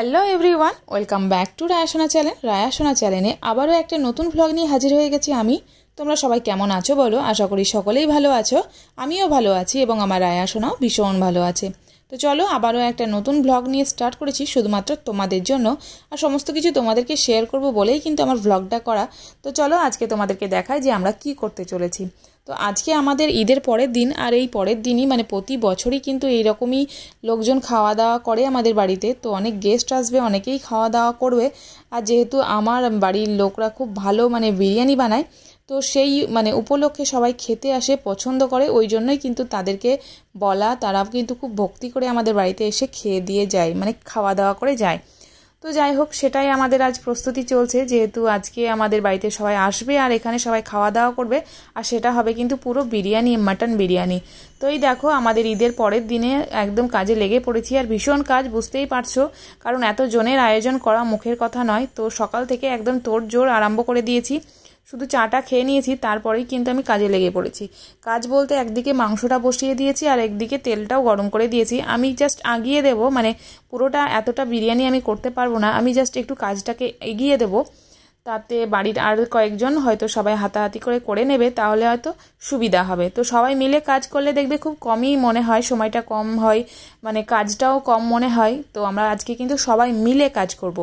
Hello everyone, welcome back to Rayasona channel. Rayasona চ্যানেলে আবারও একটা নতুন ভ্লগ নিয়ে হাজির হয়ে গেছি আমি। তোমরা সবাই কেমন আছো বলো? আশা করি সকলেই ভালো আছো, আমিও ভালো আছি এবং আমার রায়াসোনাও ভীষণ ভালো আছে। তো চলো আবারও একটা নতুন ভ্লগ নিয়ে স্টার্ট করেছি শুধুমাত্র তোমাদের জন্য, আর সমস্ত কিছু তোমাদেরকে শেয়ার করব বলেই কিন্তু আমার ভ্লগটা করা। তো চলো আজকে তোমাদেরকে দেখাই যে আমরা কি করতে চলেছি। তো আজকে আমাদের ঈদের পরের দিন, আর এই পরের দিনই মানে প্রতি বছরই কিন্তু এইরকমই লোকজন খাওয়া দাওয়া করে আমাদের বাড়িতে। তো অনেক গেস্ট আসবে, অনেকেই খাওয়া দাওয়া করবে। আর যেহেতু আমার বাড়ির লোকরা খুব ভালো মানে বিরিয়ানি বানায়, তো সেই মানে উপলক্ষে সবাই খেতে আসে, পছন্দ করে, ওই জন্যই কিন্তু তাদেরকে বলা, তারা কিন্তু খুব ভক্তি করে আমাদের বাড়িতে এসে খেয়ে দিয়ে যায়, মানে খাওয়া দাওয়া করে যায়। তো যাই হোক, সেটাই আমাদের আজ প্রস্তুতি চলছে, যেহেতু আজকে আমাদের বাড়িতে সবাই আসবে আর এখানে সবাই খাওয়া দাওয়া করবে, আর সেটা হবে কিন্তু পুরো বিরিয়ানি, মাটন বিরিয়ানি। তো এই দেখো আমাদের ঈদের পরের দিনে একদম কাজে লেগে পড়েছি, আর ভীষণ কাজ, বুঝতেই পারছো, কারণ এত জনের আয়োজন করা মুখের কথা নয়। তো সকাল থেকে একদম তোড়জোড় আরম্ভ করে দিয়েছি, শুধু চাটা খেয়ে নিয়েছি, তারপরেই কিন্তু আমি কাজে লেগে পড়েছি। কাজ বলতে একদিকে মাংসটা বসিয়ে দিয়েছি আর একদিকে তেলটাও গরম করে দিয়েছি। আমি জাস্ট আগিয়ে দেব, মানে পুরোটা এতটা বিরিয়ানি আমি করতে পারবো না, আমি জাস্ট একটু কাজটাকে এগিয়ে দেব, তাতে বাড়ির আর কয়েকজন হয়তো সবাই হাতাহাতি করে নেবে, তাহলে হয়তো সুবিধা হবে। তো সবাই মিলে কাজ করলে দেখবে খুব কমই মনে হয়, সময়টা কম হয়, মানে কাজটাও কম মনে হয়। তো আমরা আজকে কিন্তু সবাই মিলে কাজ করব।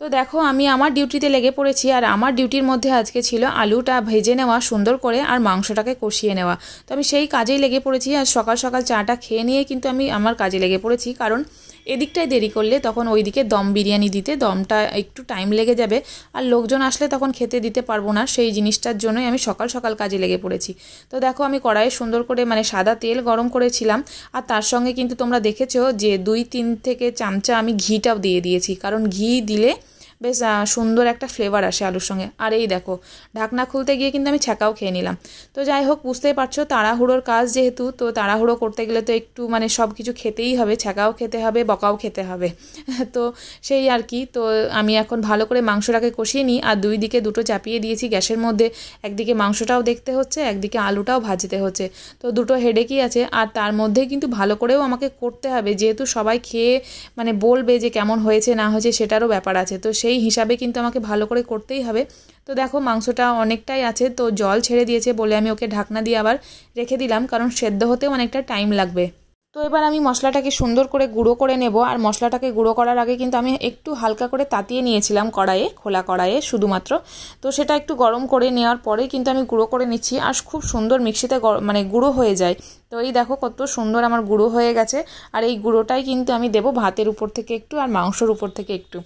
তো দেখো আমি আমার ডিউটিতে লেগে পড়েছি, আর আমার ডিউটির মধ্যে আজকে ছিল আলুটা ভেজে নেওয়া সুন্দর করে আর মাংসটাকে কষিয়ে নেওয়া। তো আমি সেই কাজেই লেগে পড়েছি, আর সকাল সকাল চাটা খেয়ে নিয়ে কিন্তু আমি আমার কাজে লেগে পড়েছি, কারণ এদিকটায় দেরি করলে তখন ওইদিকে দম বিরিয়ানি দিতে দমটা একটু টাইম লেগে যাবে, আর লোকজন আসলে তখন খেতে দিতে পারবো না, সেই জিনিসটার জন্যই আমি সকাল সকাল কাজে লেগে পড়েছি। তো দেখো আমি কড়াইয়ে সুন্দর করে মানে সাদা তেল গরম করেছিলাম, আর তার সঙ্গে কিন্তু তোমরা দেখেছো যে 2-3 থেকে চামচা আমি ঘিটাও দিয়ে দিয়েছি, কারণ ঘি দিলে বেশ সুন্দর একটা ফ্লেভার আসে আলুর সঙ্গে। আর এই দেখো ঢাকনা খুলতে গিয়ে কিন্তু আমি ছ্যাঁকাও খেয়ে নিলাম। তো যাই হোক, বুঝতেই পারছো তাড়াহুড়োর কাজ যেহেতু, তো তাড়াহুড়ো করতে গেলে তো একটু মানে সব কিছু খেতেই হবে, ছ্যাঁকাও খেতে হবে, বকাও খেতে হবে। তো সেই আর কি। তো আমি এখন ভালো করে মাংসটাকে কষিয়ে নিই, আর দুই দিকে দুটো চাপিয়ে দিয়েছি গ্যাসের মধ্যে, একদিকে মাংসটাও দেখতে হচ্ছে, একদিকে আলুটাও ভাজতে হচ্ছে। তো দুটো হেডেকই আছে, আর তার মধ্যে কিন্তু ভালো করেও আমাকে করতে হবে, যেহেতু সবাই খেয়ে মানে বলবে যে কেমন হয়েছে না হয়েছে, সেটারও ব্যাপার আছে। তো সেই হিসাবে কিন্তু আমাকে ভালো করে করতেই হবে। তো দেখো মাংসটা অনেকটাই আছে, তো জল ছেড়ে দিয়েছে বলে আমি ওকে ঢাকনা দিয়ে আবার রেখে দিলাম, কারণ সেদ্ধ হতেও অনেকটা টাইম লাগবে। তো এবার আমি মশলাটাকে সুন্দর করে গুঁড়ো করে নেব, আর মশলাটাকে গুঁড়ো করার আগে কিন্তু আমি একটু হালকা করে তাতিয়ে নিয়েছিলাম কড়াইয়ে, খোলা কড়াইয়ে শুধুমাত্র। তো সেটা একটু গরম করে নেওয়ার পরেই কিন্তু আমি গুঁড়ো করে নিচ্ছি, আর খুব সুন্দর মিক্সিতে মানে গুঁড়ো হয়ে যায়। তো এই দেখো কত সুন্দর আমার গুঁড়ো হয়ে গেছে, আর এই গুঁড়োটাই কিন্তু আমি দেবো ভাতের উপর থেকে একটু আর মাংসর উপর থেকে একটু,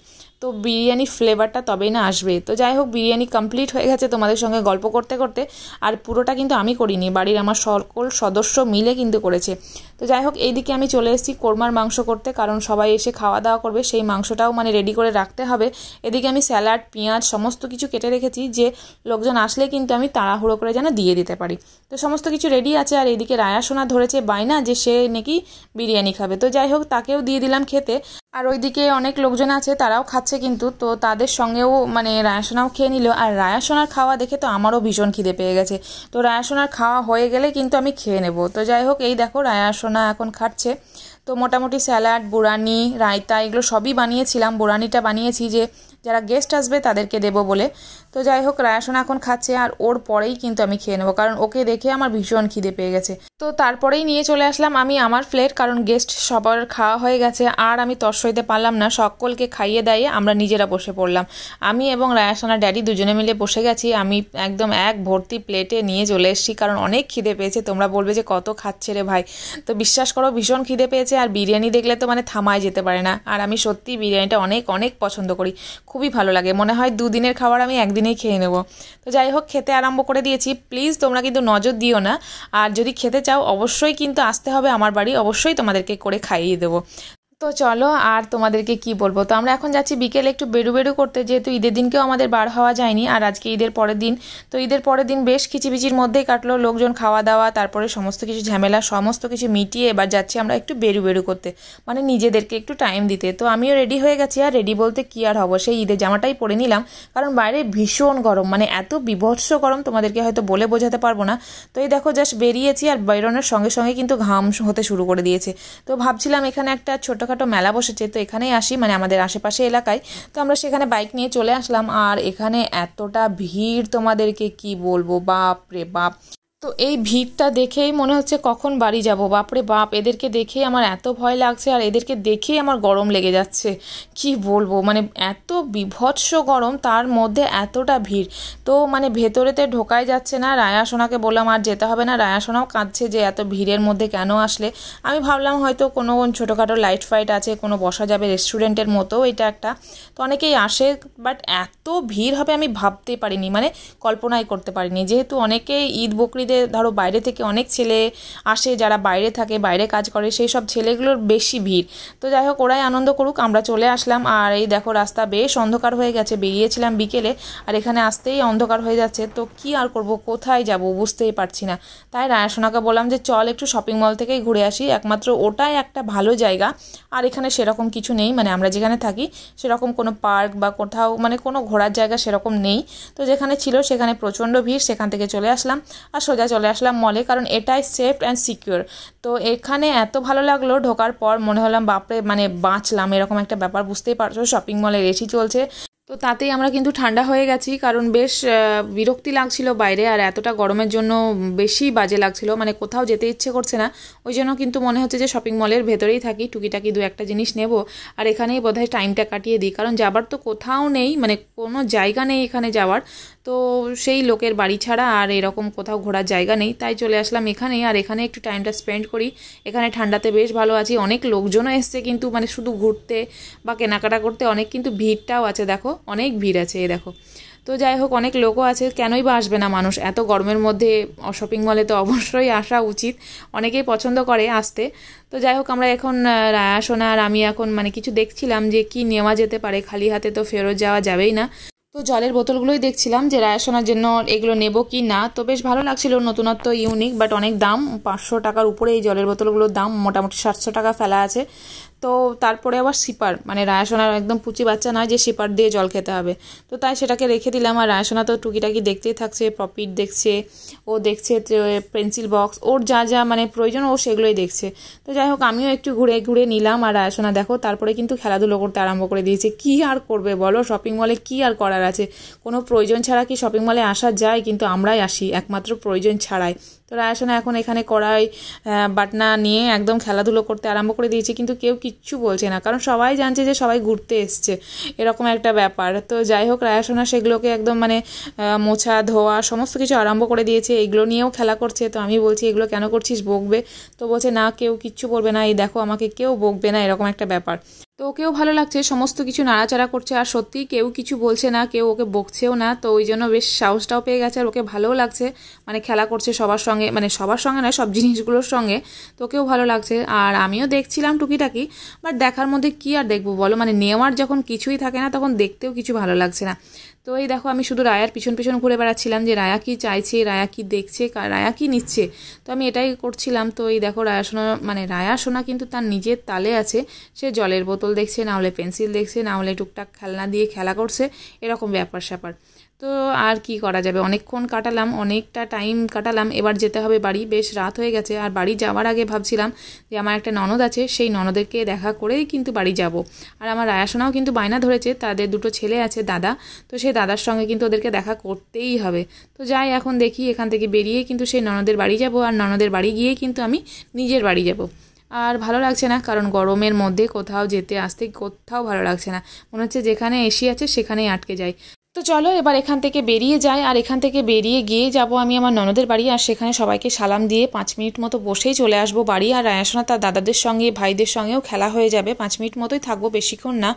তো বিরিয়ানির ফ্লেভারটা তবেই না আসবে। তো যাই হোক, বিরিয়ানি কমপ্লিট হয়ে গেছে তোমাদের সঙ্গে গল্প করতে করতে, আর পুরোটা কিন্তু আমি করিনি, বাড়ির আমার সকল সদস্য মিলে কিন্তু করেছে। তো যাই হোক, এইদিকে আমি চলে এসেছি কোরমার মাংস করতে, কারণ সবাই এসে খাওয়া দাওয়া করবে, সেই মাংসটাও মানে রেডি করে রাখতে হবে। এদিকে আমি স্যালাড, পেঁয়াজ সমস্ত কিছু কেটে রেখেছি, যে লোকজন আসলে কিন্তু আমি তাড়াহুড়ো করে যেন দিয়ে দিতে পারি। তো সমস্ত কিছু রেডি আছে, আর এইদিকে রায়াসোনা ধরেছে বায়না যে সে নাকি বিরিয়ানি খাবে। তো যাই হোক, তাকেও দিয়ে দিলাম খেতে। আর ওইদিকে অনেক লোকজন আছে, তারাও খাচ্ছে কিন্তু, তো তাদের সঙ্গেও মানে রায়াসোনাও খেয়ে নিল। আর রায়াসোনার খাওয়া দেখে তো আমারও ভীষণ খিদে পেয়ে গেছে, তো রায়াসোনার খাওয়া হয়ে গেলে কিন্তু আমি খেয়ে নেব। তো যাই হোক, এই দেখো রায়াসোনা এখন খাচ্ছে। তো মোটামুটি স্যালাড, বুরানি, রায়তা এগুলো সবই বানিয়েছিলাম। বুরানিটা বানিয়েছি যে যারা গেস্ট আসবে তাদেরকে দেবো বলে। তো যাই হোক, রায়াসোনা এখন খাচ্ছে, আর ওর পরেই কিন্তু আমি খেয়ে নেবো, কারণ ওকে দেখে আমার ভীষণ খিদে পেয়ে গেছে। তো তারপরেই নিয়ে চলে আসলাম আমি আমার প্লেট, কারণ গেস্ট সবার খাওয়া হয়ে গেছে, আর আমি তর সইতে পারলাম না, সকলকে খাইয়ে দাইয়ে আমরা নিজেরা বসে পড়লাম। আমি এবং রায়াসোনা ড্যাডি দুজনে মিলে বসে গেছি, আমি একদম এক ভর্তি প্লেটে নিয়ে চলে এসেছি, কারণ অনেক খিদে পেয়েছে। তোমরা বলবে যে কত খাচ্ছে রে ভাই, তো বিশ্বাস করো ভীষণ খিদে পেয়েছে, আর বিরিয়ানি দেখলে তো মানে থামাই যেতে পারে না। আর আমি সত্যি বিরিয়ানিটা অনেক অনেক পছন্দ করি, খুবই ভালো লাগে, মনে হয় দুদিনের খাবার আমি একদিনেই খেয়ে নেব। তো যাই হোক, খেতে আরম্ভ করে দিয়েছি। প্লিজ তোমরা কিন্তু নজর দিও না, আর যদি খেতে চাও অবশ্যই কিন্তু আসতে হবে আমার বাড়ি, অবশ্যই তোমাদেরকে করে খাইয়ে দেবো। তো চলো আর তোমাদেরকে কি বলবো, তো আমরা এখন যাচ্ছি বিকেলে একটু বেরু করতে, যেহেতু ঈদের দিনকেও আমাদের বার হওয়া যায়নি, আর আজকে ঈদের পরের দিন। তো ঈদের পরের দিন বেশ কিচিবিচির মধ্যেই কাটলো, লোকজন খাওয়া দাওয়া, তারপরে সমস্ত কিছু ঝামেলা সমস্ত কিছু মিটিয়ে এবার যাচ্ছি আমরা একটু বেরু করতে, মানে নিজেদেরকে একটু টাইম দিতে। তো আমিও রেডি হয়ে গেছি, আর রেডি বলতে কি আর হবো, সেই ঈদের জামাটাই পরে নিলাম, কারণ বাইরে ভীষণ গরম, মানে এত বিভৎস গরম তোমাদেরকে হয়তো বলে বোঝাতে পারবো না। তো এই দেখো জাস্ট বেরিয়েছি, আর বেরোনোর সঙ্গে সঙ্গে কিন্তু ঘাম হতে শুরু করে দিয়েছে। তো ভাবছিলাম এখানে একটা ছোট ছোটোখাটো মেলা বসেছে, তো এখানেই আসি, মানে আমাদের আশেপাশে এলাকায়। তো আমরা সেখানে বাইক নিয়ে চলে আসলাম, আর এখানে এতটা ভিড় তোমাদেরকে কি বলবো, বাপ রে বাপ। তো এই ভিড়টা দেখেই মনে হচ্ছে কখন বাড়ি যাব, বাপরে বাপ, এদেরকে দেখেই আমার এত ভয় লাগছে, আর এদেরকে দেখেই আমার গরম লেগে যাচ্ছে, কি বলবো, মানে এত বিভৎস গরম, তার মধ্যে এতটা ভিড়। তো মানে ভেতরেতে ঢোকাই যাচ্ছে না। রায়া সোনাকে বললাম আর যেতে হবে না, রায়া সোনাও কাঁদছে যে এত ভিড়ের মধ্যে কেন আসলে। আমি ভাবলাম হয়তো কোনো ছোটোখাটো লাইট ফাইট আছে, কোনো বসা যাবে রেস্টুরেন্টের মতো, এটা একটা। তো অনেকেই আসে, বাট এত ভিড় হবে আমি ভাবতেই পারিনি, মানে কল্পনাই করতে পারিনি। যেহেতু অনেকেই ঈদ বকরিদে ধরো বাইরে থেকে অনেক ছেলে আসে, যারা বাইরে থাকে, বাইরে কাজ করে, সেই সব ছেলেগুলোর বেশি ভিড়। তো যাই হোক, ওরাই আনন্দ করুক, আমরা চলে আসলাম। আর এই দেখো রাস্তা বেশ অন্ধকার হয়ে গেছে, বেরিয়েছিলাম বিকেলে, আর এখানে আসতেই অন্ধকার হয়ে যাচ্ছে। তো কি আর করব, কোথায় যাব বুঝতেই পারছি না। তাই রায়া সোনাকে বললাম যে চল একটু শপিং মল থেকেই ঘুরে আসি, একমাত্র ওটাই একটা ভালো জায়গা। আর এখানে সেরকম কিছু নেই, মানে আমরা যেখানে থাকি সেরকম কোনো পার্ক বা কোথাও মানে কোনো ঘোরার জায়গা সেরকম নেই। তো যেখানে ছিল সেখানে প্রচণ্ড ভিড়, সেখান থেকে চলে আসলাম আর সোজা চলে আসলাম মলে, কারণ এটাই সেফ অ্যান্ড সিকিউর। তো এখানে এত ভালো লাগলো, ঢোকার পর মনে হলাম বাপরে, মানে বাঁচলাম, এরকম একটা ব্যাপার। বুঝতেই পারছো শপিং মলে এসি চলছে, তো তাতেই আমরা কিন্তু ঠান্ডা হয়ে গেছি, কারণ বেশ বিরক্তি লাগছিল বাইরে, আর এতটা গরমের জন্য বেশি বাজে লাগছিল, মানে কোথাও যেতে ইচ্ছে করছে না। ওই জন্য কিন্তু মনে হচ্ছে যে শপিং মলের ভেতরেই থাকি, টুকিটাকি দু একটা জিনিস নেব, আর এখানেই বোধহয় টাইমটা কাটিয়ে দিই, কারণ যাবার তো কোথাও নেই, মানে কোনো জায়গা নেই এখানে যাওয়ার। তো সেই লোকের বাড়ি ছাড়া আর এরকম কোথাও ঘোরার জায়গা নেই, তাই চলে আসলাম এখানেই, আর এখানে একটু টাইমটা স্পেন্ড করি। এখানে ঠান্ডাতে বেশ ভালো আছি, অনেক লোকজনও এসছে কিন্তু, মানে শুধু ঘুরতে বা কেনাকাটা করতে, অনেক কিন্তু ভিড়টাও আছে, দেখো অনেক ভিড় আছে, এই দেখো। তো যাই হোক, অনেক লোকও আছে, কেনই বা আসবে না মানুষ এত গরমের মধ্যে শপিং মলে, তো অবশ্যই আসা উচিত, অনেকেই পছন্দ করে আসতে। তো যাই হোক, আমরা এখন রায়া সোনা আর আমি এখন মানে কিছু দেখছিলাম যে কি নেওয়া যেতে পারে, খালি হাতে তো ফেরত যাওয়া যাবেই না। তো জলের বোতলগুলোই দেখছিলাম যে রায়া সোনার জন্য এগুলো নেব কি না। তো বেশ ভালো লাগছিল, নতুনত্ব, ইউনিক, বাট অনেক দাম, 500 টাকার উপরে এই জলের বোতলগুলোর দাম, মোটামুটি 700 টাকা ফেলা আছে। তো তারপরে আবার সিপার, মানে রায়া সোনার একদম পুচি বাচ্চা নয় যে সিপার দিয়ে জল খেতে হবে, তো তাই সেটাকে রেখে দিলাম। আর রায়া সোনা তো টুকিটাকি দেখতেই থাকছে, পপিট দেখছে, ও দেখছে পেন্সিল বক্স, ওর যা যা মানে প্রয়োজন ও সেগুলোই দেখছে। তো যাই হোক, আমিও একটু ঘুরে ঘুরে নিলাম, আর রায়া সোনা দেখো তারপরে কিন্তু খেলাধুলো করতে আরম্ভ করে দিয়েছে। কি আর করবে বলো, শপিং মলে কি আর করার আছে, কোনো প্রয়োজন ছাড়া কি শপিং মলে আসা যায়, কিন্তু আমরাই আসি একমাত্র প্রয়োজন ছাড়াই। তো রায়া সোনা এখন এখানে কড়াই বাটনা নিয়ে একদম খেলাধুলো করতে আরম্ভ করে দিয়েছে, কিন্তু কেউ কিচ্ছু বলছে না, কারণ সবাই জানছে যে সবাই ঘুরতে এসছে, এরকম একটা ব্যাপার। তো যাই হোক, রায়া সোনা সেগুলোকে একদম মানে মোছা ধোয়া সমস্ত কিছু আরম্ভ করে দিয়েছে, এগুলো নিয়েও খেলা করছে। তো আমি বলছি এগুলো কেন করছিস, বকবে? তো বলছে না, কেউ কিচ্ছু বলবে না, এই দেখো আমাকে কেউ বকবে না, এরকম একটা ব্যাপার। তো ওকেও ভালো লাগছে, সমস্ত কিছু নাড়াচাড়া করছে, আর সত্যিই কেউ কিছু বলছে না, কেউ ওকে বকছেও না। তো ওই জন্য বেশ সাহসটাও পেয়ে গেছে, আর ওকে ভালোও লাগছে, মানে খেলা করছে সবার সঙ্গে, মানে সবার সঙ্গে নয়, সব জিনিসগুলোর সঙ্গে। তো ওকেও ভালো লাগছে, আর আমিও দেখছিলাম টুকিটাকি, বাট দেখার মধ্যে কি আর দেখবো বলো, মানে নেওয়ার যখন কিছুই থাকে না, তখন দেখতেও কিছু ভালো লাগছে না। তো এই দেখো, আমি শুধু রায়ার পিছন পিছন ঘুরে বেড়াচ্ছিলাম যে রায়া কি চাইছে, রায়া কি দেখছে, রায়া কি নিচ্ছে, তো আমি এটাই করছিলাম। তো এই দেখো, রায়া সোনা, মানে রায়া সোনা কিন্তু তার নিজের তালে আছে, সে জলের বোতল দেখছে, না হলে পেন্সিল দেখছে, না হলে টুকটাক খেলনা দিয়ে খেলা করছে, এরকম ব্যাপার স্যাপার। তো আর কি করা যাবে, অনেকক্ষণ কাটালাম, অনেকটা টাইম কাটালাম, এবার যেতে হবে বাড়ি, বেশ রাত হয়ে গেছে। আর বাড়ি যাওয়ার আগে ভাবছিলাম যে আমার একটা ননদ আছে, সেই ননদেরকে দেখা করেই কিন্তু বাড়ি যাব। আর আমার রায়া সোনাও কিন্তু বায়না ধরেছে, তাদের দুটো ছেলে আছে, দাদা, তো সেই দাদার সঙ্গে কিন্তু ওদেরকে দেখা করতেই হবে। তো যাই, এখন দেখি এখান থেকে বেরিয়ে কিন্তু সেই ননদের বাড়ি যাব, আর ননদের বাড়ি গিয়ে কিন্তু আমি নিজের বাড়ি যাব। আর ভালো লাগছে না, কারণ গরমের মধ্যে কোথাও যেতে আসতে কোথাও ভালো লাগছে না, মনে হচ্ছে যেখানে এসি আছে সেখানেই আটকে যাই। তো চলো এবার এখান থেকে বেরিয়ে যাই, আর এখান থেকে বেরিয়ে গিয়ে যাব আমি আমার ননদের বাড়ি, আর সেখানে সবাইকে সালাম দিয়ে 5 মিনিট মতো বসেই চলে আসবো বাড়ি। আর রায়া সোনা তার দাদাদের সঙ্গে ভাইদের সঙ্গেও খেলা হয়ে যাবে, 5 মিনিট মতোই থাকবো, বেশিক্ষণ না।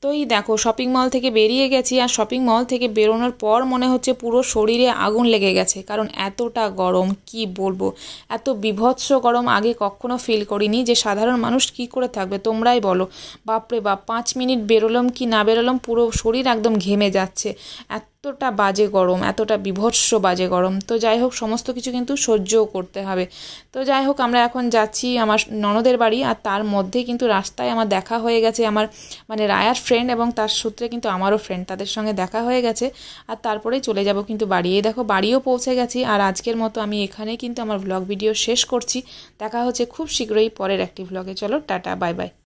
তো এই দেখো, শপিং মল থেকে বেরিয়ে গেছি, আর শপিং মল থেকে বেরোনোর পর মনে হচ্ছে পুরো শরীরে আগুন লেগে গেছে, কারণ এতটা গরম কি বলবো, এত বিভৎস গরম আগে কখনো ফিল করিনি। যে সাধারণ মানুষ কি করে থাকবে তোমরাই বলো, বাপরে বাপ, 5 মিনিট বেরোলাম কি না বেরোলাম, পুরো শরীর একদম ঘেমে যাচ্ছে, এতটা বাজে গরম, এতটা বিভৎস বাজে গরম। তো যাই হোক, সমস্ত কিছু কিন্তু সহ্যও করতে হবে। তো যাই হোক, আমরা এখন যাচ্ছি আমার ননদের বাড়ি, আর তার মধ্যে কিন্তু রাস্তায় আমার দেখা হয়ে গেছে আমার মানে রায়ার ফ্রেন্ড, এবং তার সূত্রে কিন্তু আমারও ফ্রেন্ড, তাদের সঙ্গে দেখা হয়ে গেছে। আর তারপরেই চলে যাব কিন্তু বাড়ি। এই দেখো, বাড়িও পৌঁছে গেছি। আর আজকের মতো আমি এখানেই কিন্তু আমার ব্লগ ভিডিও শেষ করছি। দেখা হচ্ছে খুব শীঘ্রই পরের একটি ব্লগে। চলো টাটা, বাই বাই।